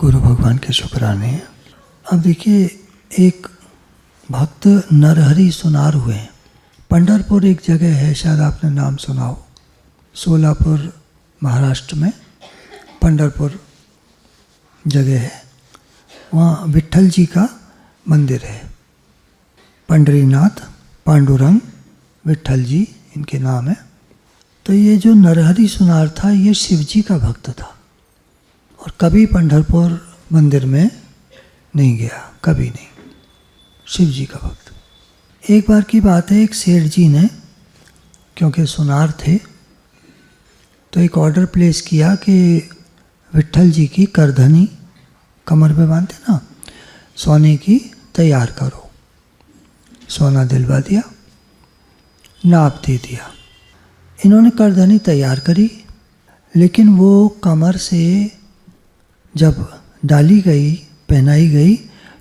गुरु भगवान के शुक्राने हैं। अब देखिए, एक भक्त नरहरि सुनार हुए हैं। पंढरपुर एक जगह है, शायद आपने नाम सुना हो, सोलापुर महाराष्ट्र में पंढरपुर जगह है। वहाँ विट्ठल जी का मंदिर है। पंडरीनाथ, पांडुरंग, विट्ठल जी इनके नाम है। तो ये जो नरहरि सुनार था, ये शिव जी का भक्त था और कभी पंढरपुर मंदिर में नहीं गया, कभी नहीं। शिव जी का भक्त। एक बार की बात है, एक सेठ जी ने, क्योंकि सुनार थे, तो एक ऑर्डर प्लेस किया कि विट्ठल जी की करधनी कमर पे बांधते ना, सोने की तैयार करो। सोना दिलवा दिया, नाप दे दिया। इन्होंने करधनी तैयार करी, लेकिन वो कमर से जब डाली गई, पहनाई गई,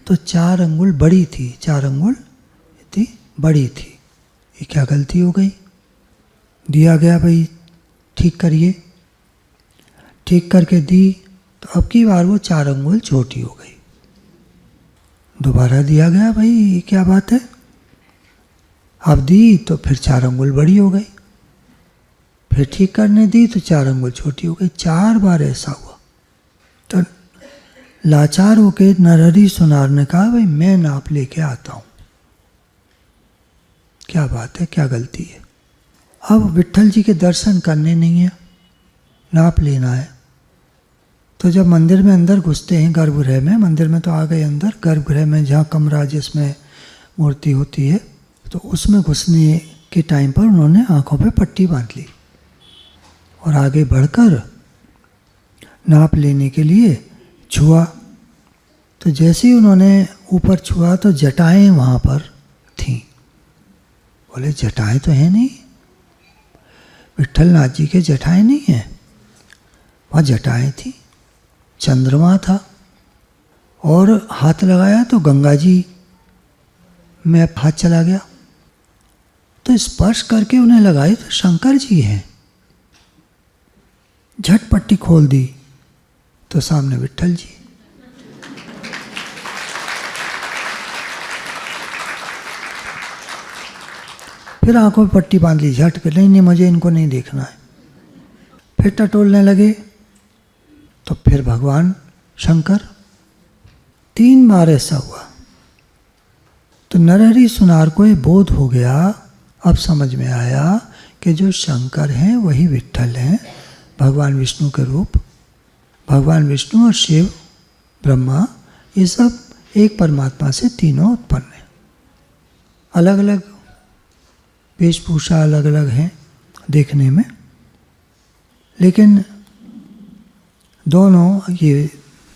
तो 4 अंगुल बड़ी थी, 4 अंगुल इतनी बड़ी थी। ये क्या गलती हो गई? दिया गया भाई ठीक करिए, ठीक करके दी, तो अब की बार वो 4 अंगुल छोटी हो गई। दोबारा दिया गया, भाई ये क्या बात है? अब दी तो फिर 4 अंगुल बड़ी हो गई। फिर ठीक करने दी तो 4 अंगुल छोटी हो गई। 4 बार ऐसा हुआ। तो लाचार होके नरहरि सुनार ने कहा, भाई मैं नाप लेके आता हूँ, क्या बात है, क्या गलती है? अब विट्ठल जी के दर्शन करने नहीं है, नाप लेना है। तो जब मंदिर में अंदर घुसते हैं, गर्भगृह में, मंदिर में तो आ गए अंदर, गर्भगृह में जहाँ कमरा जिसमें मूर्ति होती है, तो उसमें घुसने के टाइम पर उन्होंने आंखों पे पट्टी बांध ली और आगे बढ़कर नाप लेने के लिए छुआ। तो जैसे ही उन्होंने ऊपर छुआ तो जटाएं वहाँ पर थीं। बोले जटाएं तो हैं नहीं, विट्ठल नाथ जी के जटाएं नहीं हैं। वहाँ जटाएं थी, चंद्रमा था, और हाथ लगाया तो गंगा जी में हाथ चला गया। तो स्पर्श करके उन्हें लगाई तो शंकर जी हैं। झट पट्टी खोल दी तो सामने विट्ठल जी। फिर आंखों पे पट्टी बांध ली झट के, नहीं मुझे इनको नहीं देखना है। फिर टटोलने लगे तो फिर भगवान शंकर। 3 बार ऐसा हुआ। तो नरहरि सुनार को ये बोध हो गया, अब समझ में आया कि जो शंकर हैं वही विट्ठल हैं, भगवान विष्णु के रूप। भगवान विष्णु और शिव, ब्रह्मा, ये सब एक परमात्मा से तीनों उत्पन्न हैं। अलग अलग वेशभूषा, अलग अलग हैं देखने में, लेकिन दोनों, ये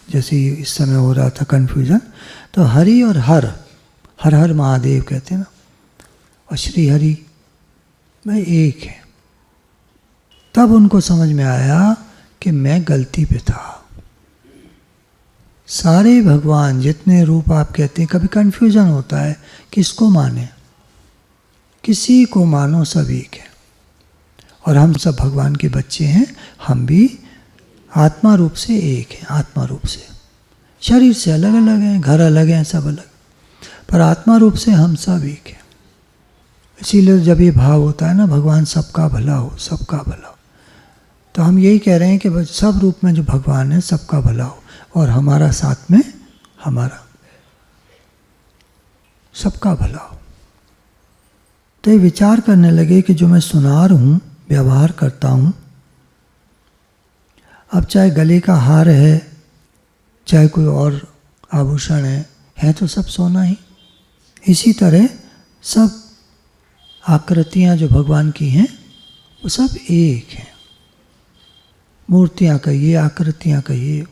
जैसे इस समय हो रहा था कन्फ्यूजन, तो हरि और हर हर महादेव कहते हैं ना, और श्री हरि भाई एक है। तब उनको समझ में आया कि मैं गलती पे था। सारे भगवान जितने रूप आप कहते हैं, कभी कन्फ्यूजन होता है किसको माने, किसी को मानो, सब एक है। और हम सब भगवान के बच्चे हैं, हम भी आत्मा रूप से एक हैं। आत्मा रूप से, शरीर से अलग अलग हैं, घर अलग हैं, सब अलग, पर आत्मा रूप से हम सब एक हैं। इसीलिए जब ये भाव होता है ना, भगवान सबका भला हो, सबका भला हो, तो हम यही कह रहे हैं कि सब रूप में जो भगवान है सबका भला हो, और हमारा साथ में हमारा सबका भला हो। तो ये विचार करने लगे कि जो मैं सुनार हूँ, व्यवहार करता हूँ, अब चाहे गले का हार है, चाहे कोई और आभूषण है तो सब सोना ही। इसी तरह सब आकृतियाँ जो भगवान की हैं वो सब एक हैं। मूर्तियाँ कहिए, आकृतियाँ कहिए,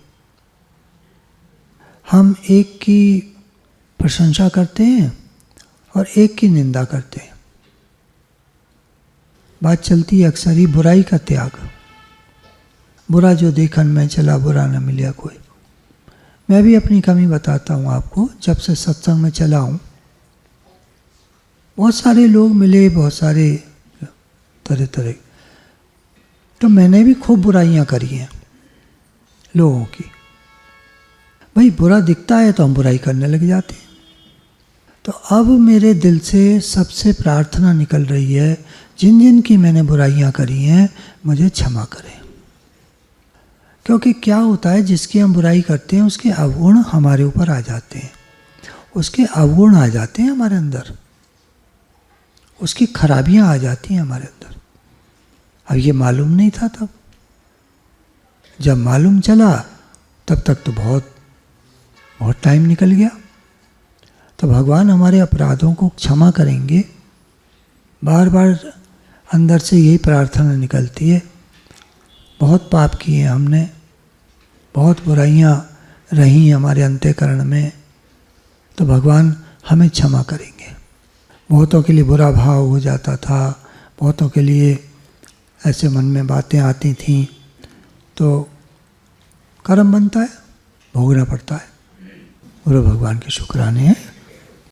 हम एक की प्रशंसा करते हैं और एक की निंदा करते हैं। बात चलती है अक्सर ही बुराई का त्याग। बुरा जो देखन में चला, बुरा न मिला कोई। मैं भी अपनी कमी बताता हूँ आपको। जब से सत्संग में चला हूँ, बहुत सारे लोग मिले, बहुत सारे तरह तरह, तो मैंने भी खूब बुराइयाँ करी हैं लोगों की। भाई बुरा दिखता है तो हम बुराई करने लग जाते हैं। तो अब मेरे दिल से सबसे प्रार्थना निकल रही है, जिन जिन की मैंने बुराइयां करी हैं मुझे क्षमा करें। क्योंकि क्या होता है, जिसकी हम बुराई करते हैं उसके अवगुण हमारे ऊपर आ जाते हैं, उसके अवगुण आ जाते हैं हमारे अंदर, उसकी खराबियां आ जाती हैं हमारे अंदर। अब ये मालूम नहीं था तब, जब मालूम चला तब तक तो बहुत टाइम निकल गया। तो भगवान हमारे अपराधों को क्षमा करेंगे। बार बार अंदर से यही प्रार्थना निकलती है, बहुत पाप किए हमने, बहुत बुराइयां रही हमारे अंतःकरण में, तो भगवान हमें क्षमा करेंगे। बहुतों के लिए बुरा भाव हो जाता था, बहुतों के लिए ऐसे मन में बातें आती थीं, तो कर्म बनता है, भोगना पड़ता है। और भगवान के शुक्राने हैं।